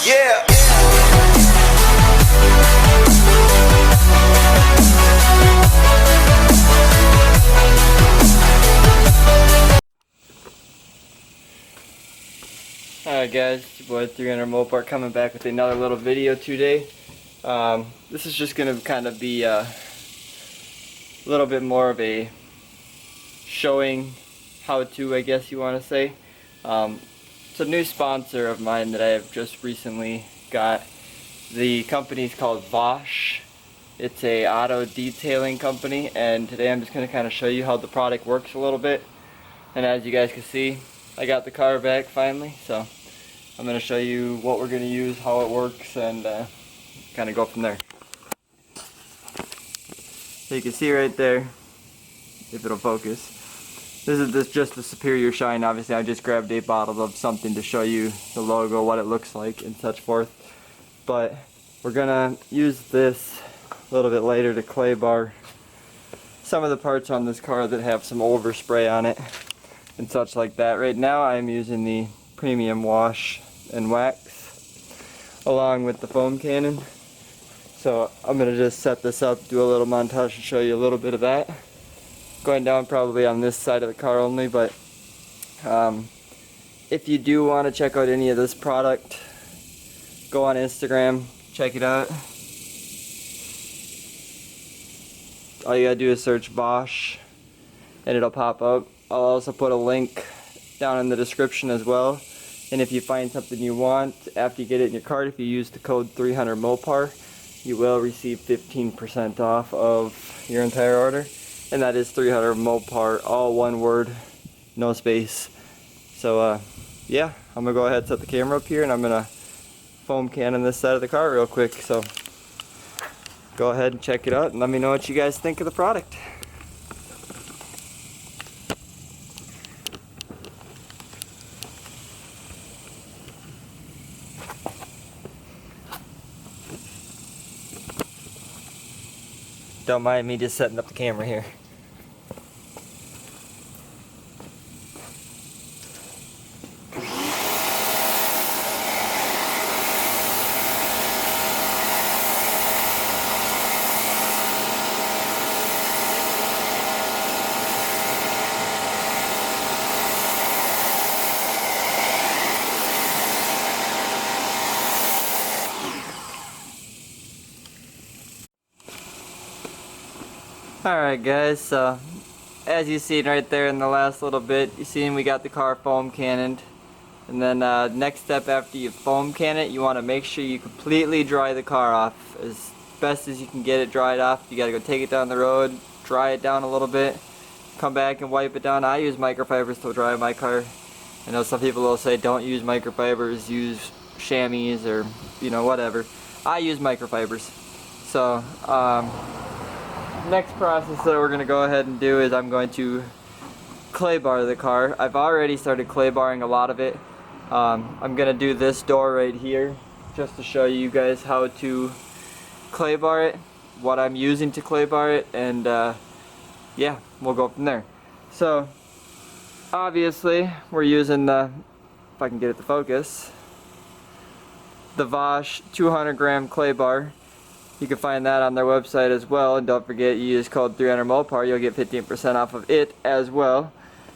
Yeah. Alright guys, it's your boy 300 Mopar coming back with another little video today. This is just going to kind of be a little bit more of a showing how-to, I guess you want to say. It's a new sponsor of mine that I have just recently got. The company's called Vvash. It's a auto detailing company, and today I'm just going to kind of show you how the product works a little bit. And as you guys can see, I got the car back finally, so I'm going to show you what we're going to use, how it works, and kind of go from there. So you can see right there, if it'll focus, this is just the Superior Shine. Obviously I just grabbed a bottle of something to show you the logo, what it looks like, and such forth. But we're going to use this a little bit later to clay bar some of the parts on this car that have some overspray on it and such like that. Right now I'm using the premium wash and wax along with the foam cannon. So I'm going to just set this up, do a little montage and show you a little bit of that. Going down probably on this side of the car only, but if you do want to check out any of this product, go on Instagram, check it out. All you gotta do is search Vvash and it'll pop up. I'll also put a link down in the description as well. And if you find something you want, after you get it in your cart, if you use the code 300 Mopar, you will receive 15% off of your entire order. And that is 300 Mopar, all one word, no space. So yeah, I'm gonna go ahead and set the camera up here, and I'm gonna foam cannon this side of the car real quick. So go ahead and check it out and let me know what you guys think of the product. Don't mind me just setting up the camera here. Alright guys, so as you seen right there in the last little bit, you seen we got the car foam cannoned. And then next step after you foam can it, you want to make sure you completely dry the car off as best as you can get it dried off. You got to go take it down the road, dry it down a little bit, come back and wipe it down. I use microfibers to dry my car. I know some people will say don't use microfibers, use chamois or you know whatever. I use microfibers. So next process that we're going to go ahead and do is I'm going to clay bar the car. I've already started clay barring a lot of it. I'm going to do this door right here just to show you guys how to clay bar it, what I'm using to clay bar it, and yeah, we'll go from there. So obviously we're using the, if I can get it to focus, the Vvash 200 gram clay bar. You can find that on their website as well, and don't forget you use code 300 Mopar, you'll get 15% off of it as well.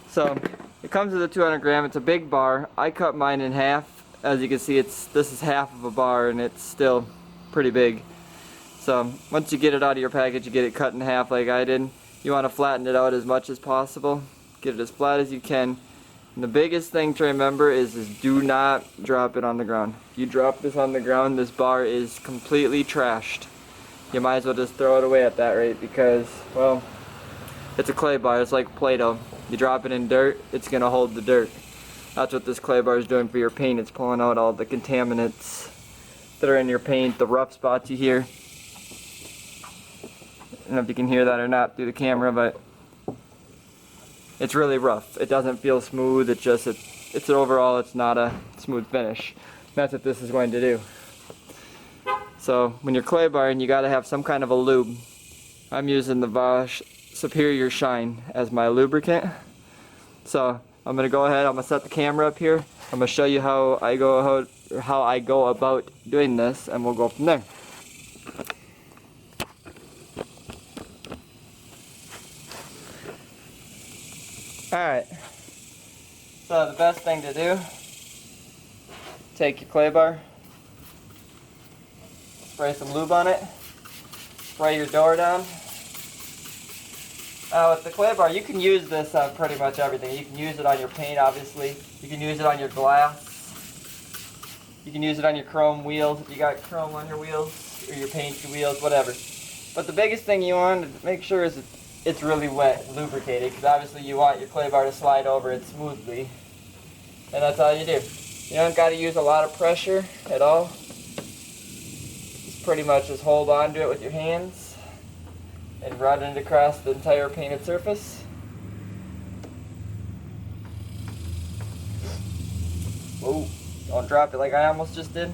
So it comes with a 200 gram, it's a big bar. I cut mine in half. As you can see, this is half of a bar and it's still pretty big. So once you get it out of your package, you get it cut in half like I did. You want to flatten it out as much as possible. Get it as flat as you can. And the biggest thing to remember is do not drop it on the ground. If you drop this on the ground, this bar is completely trashed. You might as well just throw it away at that rate because, well, it's a clay bar. It's like Play-Doh. You drop it in dirt, it's going to hold the dirt. That's what this clay bar is doing for your paint. It's pulling out all the contaminants that are in your paint, the rough spots you hear. I don't know if you can hear that or not through the camera, but it's really rough. It doesn't feel smooth. It's overall, it's not a smooth finish. That's what this is going to do. So when you're clay barring, you got to have some kind of a lube. I'm using the Vvash Superior Shine as my lubricant. So I'm going to go ahead, I'm going to set the camera up here. I'm going to show you how I go or how I go about doing this, and we'll go from there. Alright, so the best thing to do, take your clay bar, spray some lube on it, spray your door down. With the clay bar, you can use this on pretty much everything. You can use it on your paint, obviously. You can use it on your glass. You can use it on your chrome wheels if you got chrome on your wheels, or your paint your wheels, whatever. But the biggest thing you want to make sure is it's really wet, lubricated, because obviously you want your clay bar to slide over it smoothly. And that's all you do. You don't got to use a lot of pressure at all. Just pretty much just hold on to it with your hands and run it across the entire painted surface. Whoa, don't drop it like I almost just did.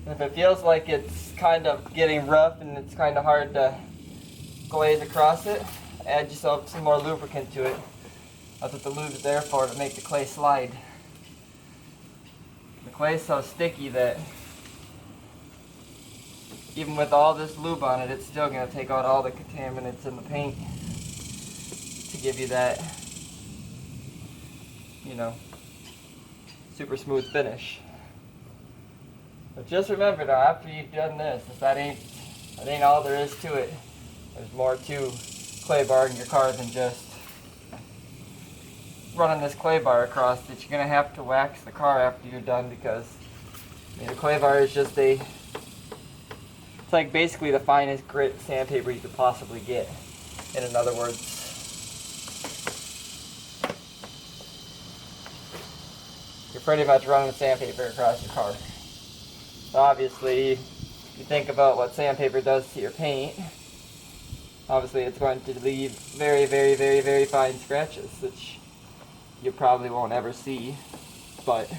If it feels like it's kind of getting rough and it's kind of hard to glaze across it, add yourself some more lubricant to it. That's what the lube is there for, to make the clay slide. The clay is so sticky that even with all this lube on it, it's still going to take out all the contaminants in the paint to give you that, you know, super smooth finish. But just remember now, after you've done this, that ain't all there is to it. There's more to clay bar in your car than just running this clay bar across it. You're going to have to wax the car after you're done, because the clay bar is just it's like basically the finest grit sandpaper you could possibly get, in other words. You're pretty much running sandpaper across your car. So obviously, if you think about what sandpaper does to your paint, obviously it's going to leave very, very, very, very fine scratches, which you probably won't ever see, but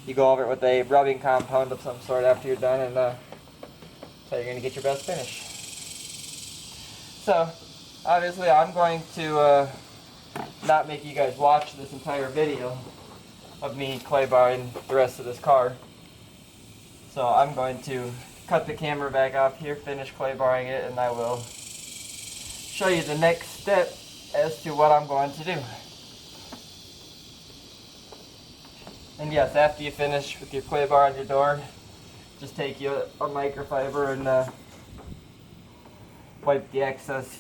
you go over it with a rubbing compound of some sort after you're done, and so you're going to get your best finish. So, obviously I'm going to not make you guys watch this entire video of me clay barring the rest of this car. So I'm going to cut the camera back off here, finish clay barring it, and I will show you the next step as to what I'm going to do. And yes, after you finish with your clay bar on your door, just take you a microfiber and wipe the excess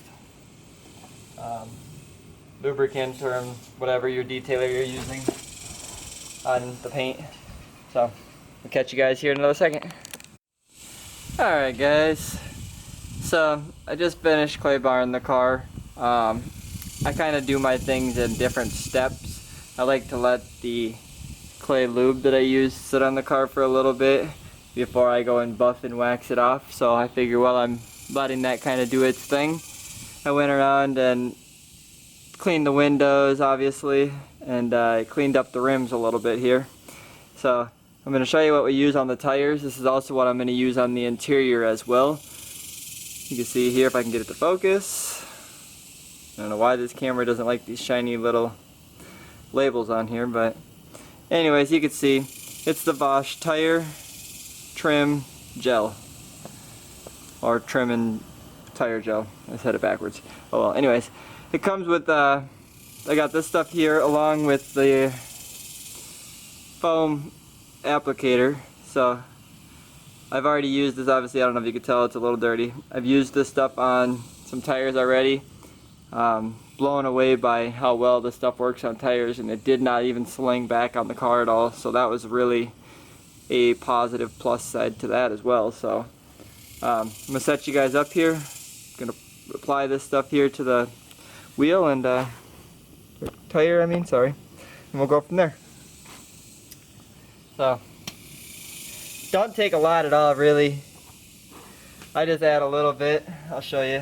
lubricant or whatever your detailer you're using on the paint. So, I'll catch you guys here in another second. Alright guys, so I just finished clay barring the car. I kind of do my things in different steps. I like to let the clay lube that I use sit on the car for a little bit before I go and buff and wax it off. So I figure while I'm letting that kind of do its thing, I went around and cleaned the windows obviously, and I cleaned up the rims a little bit here. So I'm going to show you what we use on the tires. This is also what I'm going to use on the interior as well. You can see here if I can get it to focus. I don't know why this camera doesn't like these shiny little labels on here, but anyways, you can see it's the Vvash tire trim gel, or trim and tire gel. I said it backwards. Oh well, anyways, it comes with I got this stuff here along with the foam applicator. So I've already used this, obviously I don't know if you can tell, it's a little dirty. I've used this stuff on some tires already. Blown away by how well this stuff works on tires, and it did not even sling back on the car at all, so that was really a positive plus side to that as well. So I'm gonna set you guys up here. I'm gonna apply this stuff here to the wheel and tire, sorry, and we'll go from there. So don't take a lot at all, really. I just add a little bit. I'll show you.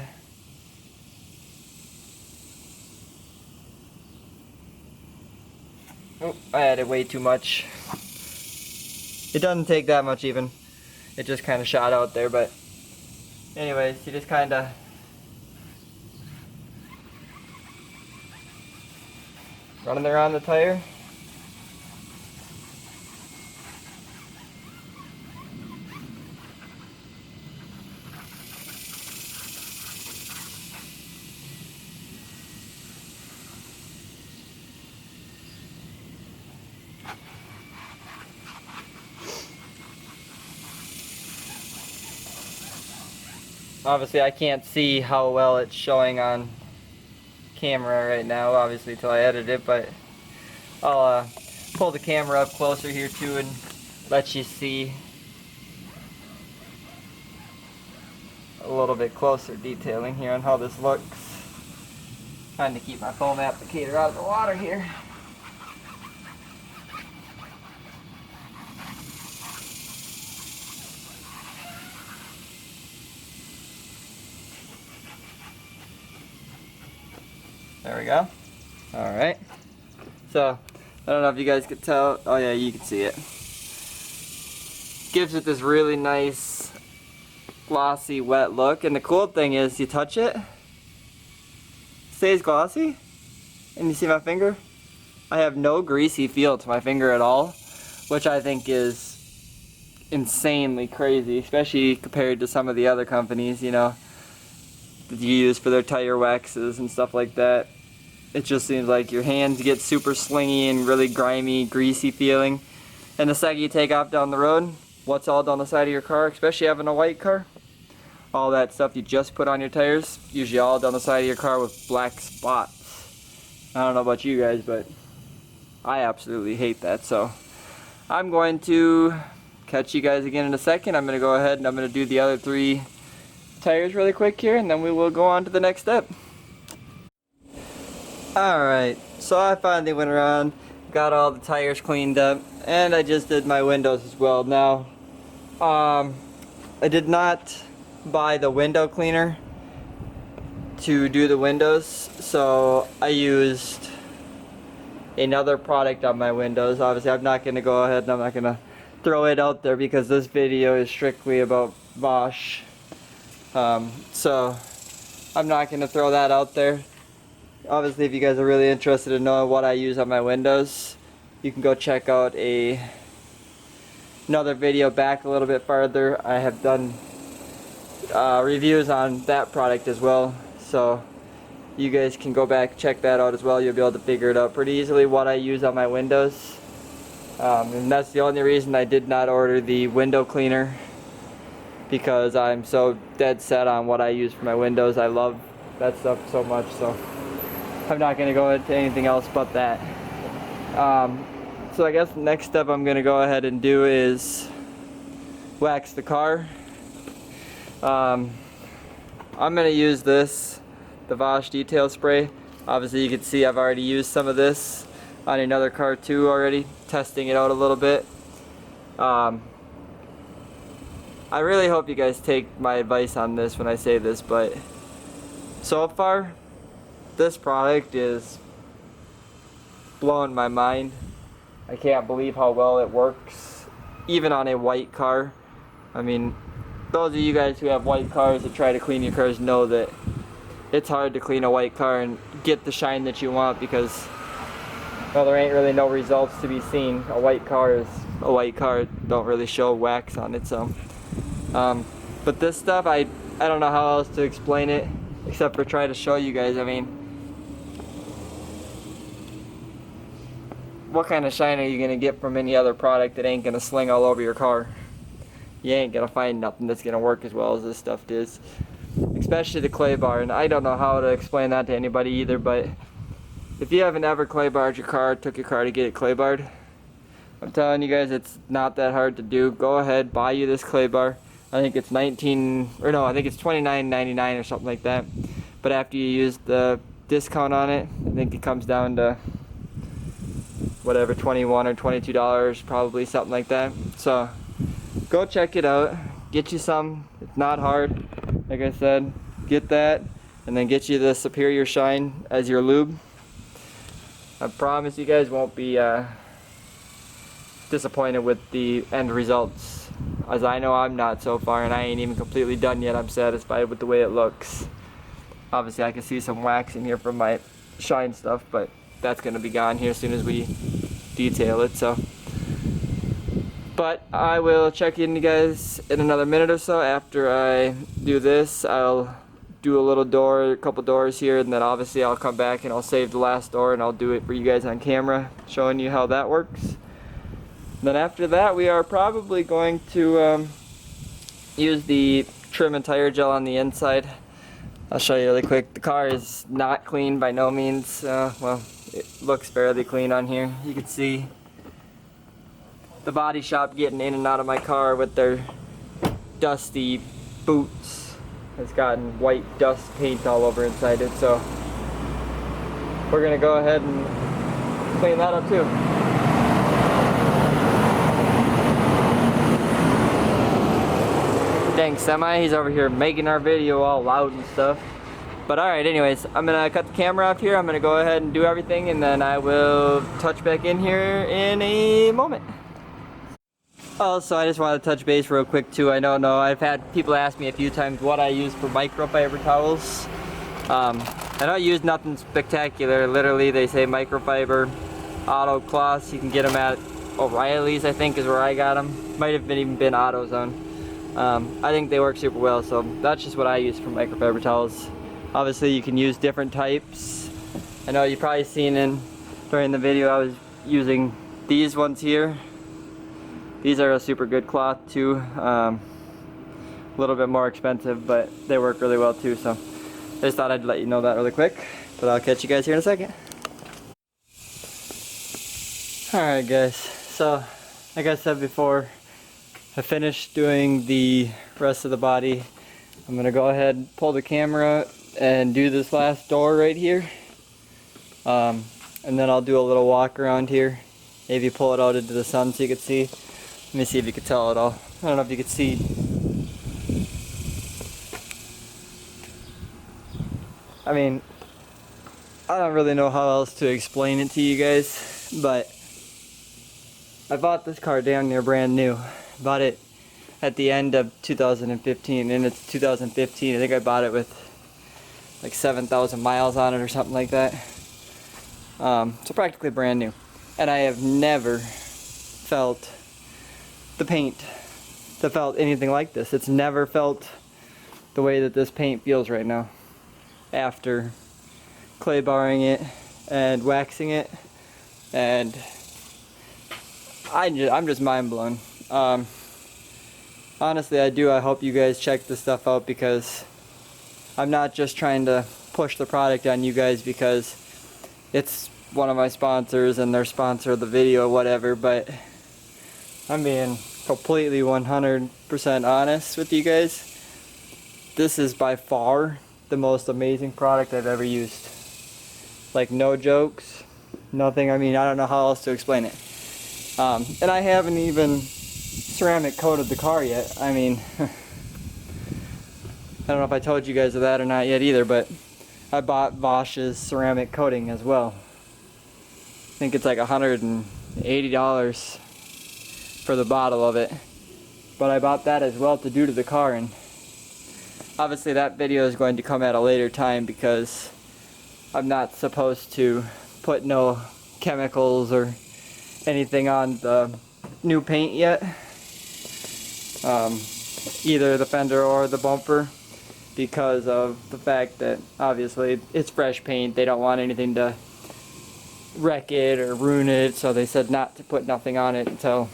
Oh, I added way too much. It doesn't take that much even. It just kind of shot out there, but anyways, you just kind of run it around the tire. Obviously I can't see how well it's showing on camera right now, obviously, until I edit it, but I'll pull the camera up closer here too and let you see a little bit closer detailing here on how this looks. Trying to keep my foam applicator out of the water here. There we go. Alright. So, I don't know if you guys could tell. Oh yeah, you can see it. Gives it this really nice, glossy, wet look. And the cool thing is, you touch it, stays glossy. And you see my finger? I have no greasy feel to my finger at all, which I think is insanely crazy, especially compared to some of the other companies, you know, that you use for their tire waxes and stuff like that. It just seems like your hands get super slingy and really grimy, greasy feeling. And the second you take off down the road, what's all down the side of your car, especially having a white car? All that stuff you just put on your tires, usually all down the side of your car with black spots. I don't know about you guys, but I absolutely hate that. So I'm going to catch you guys again in a second. I'm going to go ahead and I'm going to do the other 3 tires really quick here, and then we will go on to the next step. Alright, so I finally went around, got all the tires cleaned up, and I just did my windows as well. Now, I did not buy the window cleaner to do the windows, so I used another product on my windows. Obviously, I'm not going to go ahead and I'm not going to throw it out there because this video is strictly about Vvash. So I'm not going to throw that out there. Obviously, if you guys are really interested in knowing what I use on my windows, you can go check out another video back a little bit farther. I have done reviews on that product as well, so you guys can go back, check that out as well. You'll be able to figure it out pretty easily what I use on my windows. And that's the only reason I did not order the window cleaner, because I'm so dead set on what I use for my windows. I love that stuff so much, so I'm not going to go into anything else but that. So I guess the next step I'm going to go ahead and do is wax the car. I'm going to use this, the Vvash detail spray. Obviously you can see I've already used some of this on another car too already, testing it out a little bit. I really hope you guys take my advice on this when I say this, but so far this product is blowing my mind. I can't believe how well it works, even on a white car. I mean, those of you guys who have white cars that try to clean your cars know that it's hard to clean a white car and get the shine that you want, because, well, there ain't really no results to be seen. A white car is a white car. It don't really show wax on it, so. But this stuff, I don't know how else to explain it except for try to show you guys. I mean, what kind of shine are you going to get from any other product that ain't going to sling all over your car? You ain't going to find nothing that's going to work as well as this stuff does. Especially the clay bar, and I don't know how to explain that to anybody either, but if you haven't ever clay barred your car, took your car to get it clay barred, I'm telling you guys, it's not that hard to do. Go ahead, buy you this clay bar. I think it's I think it's $29.99 or something like that. But after you use the discount on it, I think it comes down to whatever, $21 or $22, probably something like that. So go check it out, get you some. It's not hard. Like I said, get that, and then get you the Superior Shine as your lube. I promise you guys won't be disappointed with the end results, as I know I'm not so far, and I ain't even completely done yet. I'm satisfied with the way it looks. Obviously I can see some wax in here from my shine stuff, but that's going to be gone here as soon as we detail it. So, but I will check in you guys in another minute or so. After I do this, I'll do a couple doors here, and then obviously I'll come back and I'll save the last door and I'll do it for you guys on camera, showing you how that works. Then after that, we are probably going to use the trim and tire gel on the inside. I'll show you really quick. The car is not clean by no means. Well, it looks fairly clean on here. You can see the body shop getting in and out of my car with their dusty boots. It's gotten white dust paint all over inside it, so we're gonna go ahead and clean that up too. Dang semi, he's over here making our video all loud and stuff. But alright, anyways, I'm gonna cut the camera off here. I'm gonna go ahead and do everything, and then I will touch back in here in a moment. Also, I just want to touch base real quick too. I don't know, I've had people ask me a few times what I use for microfiber towels. I don't use nothing spectacular. Literally, they say microfiber auto cloths. You can get them at O'Reilly's, I think is where I got them. Might have even been AutoZone. I think they work super well, so that's just what I use for microfiber towels. Obviously, you can use different types. I know you've probably seen during the video I was using these ones here. These are a super good cloth too. A little bit more expensive, but they work really well too, so I just thought I'd let you know that really quick. But I'll catch you guys here in a second. Alright guys, so like I said before, I finished doing the rest of the body. I'm gonna go ahead and pull the camera and do this last door right here. And then I'll do a little walk around here. Maybe pull it out into the sun so you can see. Let me see if you can tell at all. I don't know if you can see. I mean, I don't really know how else to explain it to you guys, but I bought this car damn near brand new. Bought it at the end of 2015, and it's 2015. I think I bought it with like 7,000 miles on it or something like that. So practically brand new. And I have never felt the paint that felt anything like this. It's never felt the way that this paint feels right now after clay barring it and waxing it, and I'm just mind blown. Honestly, I hope you guys check this stuff out, because I'm not just trying to push the product on you guys because it's one of my sponsors and they're sponsor of the video or whatever, but I'm being completely 100% honest with you guys. This is by far the most amazing product I've ever used. Like, no jokes, nothing. I mean, I don't know how else to explain it. And I haven't even ceramic coated the car yet. I mean, I don't know if I told you guys of that or not yet either, but I bought Vvash's ceramic coating as well. I think it's like $180 for the bottle of it, but I bought that as well to do to the car. And obviously that video is going to come at a later time, because I'm not supposed to put no chemicals or anything on the new paint yet, either the fender or the bumper, because of the fact that obviously it's fresh paint. They don't want anything to wreck it or ruin it, so they said not to put nothing on it until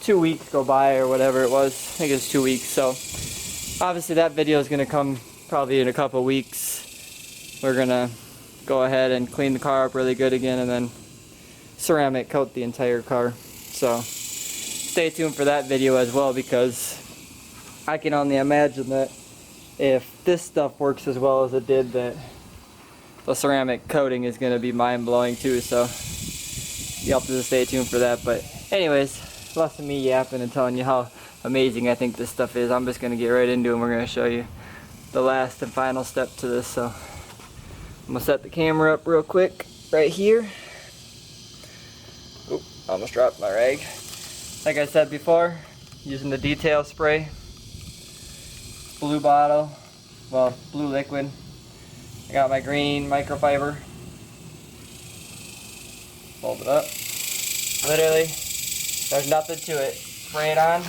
2 weeks go by or whatever it was. I think it's 2 weeks. So obviously that video is going to come probably in a couple weeks. We're going to go ahead and clean the car up really good again, and then ceramic coat the entire car. So stay tuned for that video as well, because I can only imagine that if this stuff works as well as it did, that the ceramic coating is going to be mind-blowing too. So you have to stay tuned for that. But anyways, less of me yapping and telling you how amazing I think this stuff is. I'm just going to get right into it, and we're going to show you the last and final step to this. So I'm going to set the camera up real quick right here. Oop, almost dropped my rag. Like I said before, using the detail spray, blue bottle, well, blue liquid. I got my green microfiber. Fold it up. Literally, there's nothing to it. Spray it on.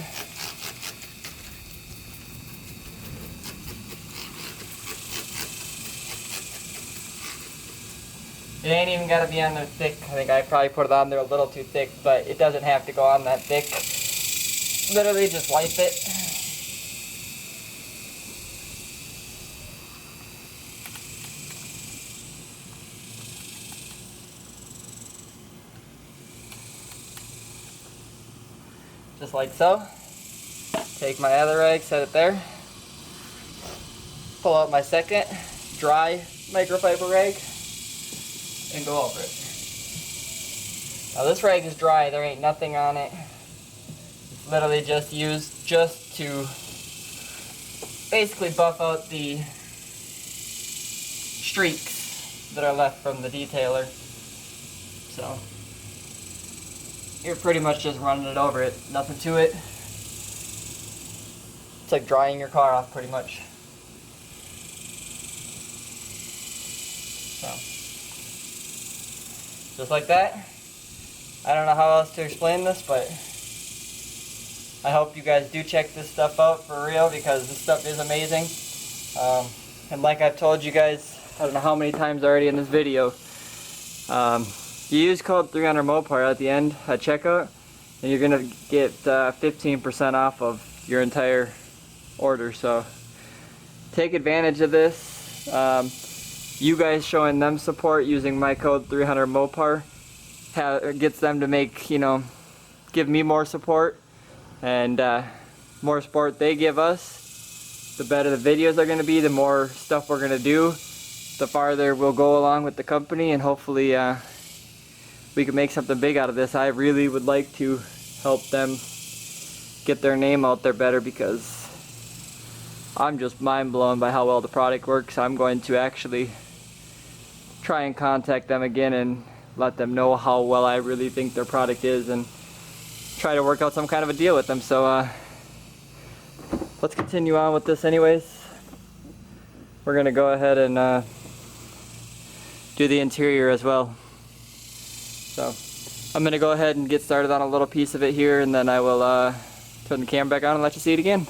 It ain't even got to be on there thick. I think I probably put it on there a little too thick, but it doesn't have to go on that thick. Literally just wipe it. just like so. Take my other rag, set it there. Pull out my second dry microfiber rag and go over it. Now this rag is dry, there ain't nothing on it. It's literally just used just to basically buff out the streaks that are left from the detailer. So you're pretty much just running it over it, nothing to it. It's like drying your car off pretty much. So, just like that. I don't know how else to explain this, but I hope you guys do check this stuff out for real, because this stuff is amazing. And like I've told you guys, I don't know how many times already in this video, you use code 300 Mopar at the end at checkout, and you're gonna get 15% off of your entire order. So take advantage of this. You guys showing them support using my code 300 Mopar gets them to make, you know, give me more support, and more support they give us, the better the videos are going to be, the more stuff we're going to do, the farther we'll go along with the company, and hopefully we can make something big out of this. I really would like to help them get their name out there better, because I'm just mind blown by how well the product works. I'm going to actually try and contact them again and let them know how well I really think their product is, and try to work out some kind of a deal with them. So let's continue on with this anyways. We're gonna go ahead and do the interior as well. So I'm gonna go ahead and get started on a little piece of it here, and then I will turn the camera back on and let you see it again.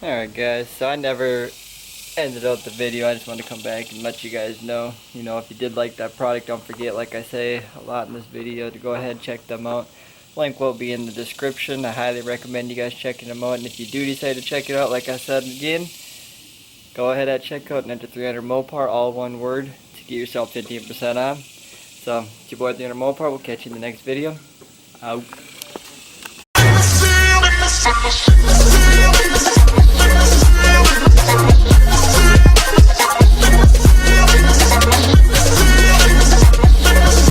Alright guys, so I never ended out the video. I just wanted to come back and let you guys know, you know, if you did like that product, don't forget, like I say a lot in this video, to go ahead and check them out. Link will be in the description. I highly recommend you guys checking them out, and if you do decide to check it out, like I said again, go ahead at checkout and enter 300 Mopar, all one word, to get yourself 15% off. So, it's your boy 300 Mopar. We'll catch you in the next video. Out.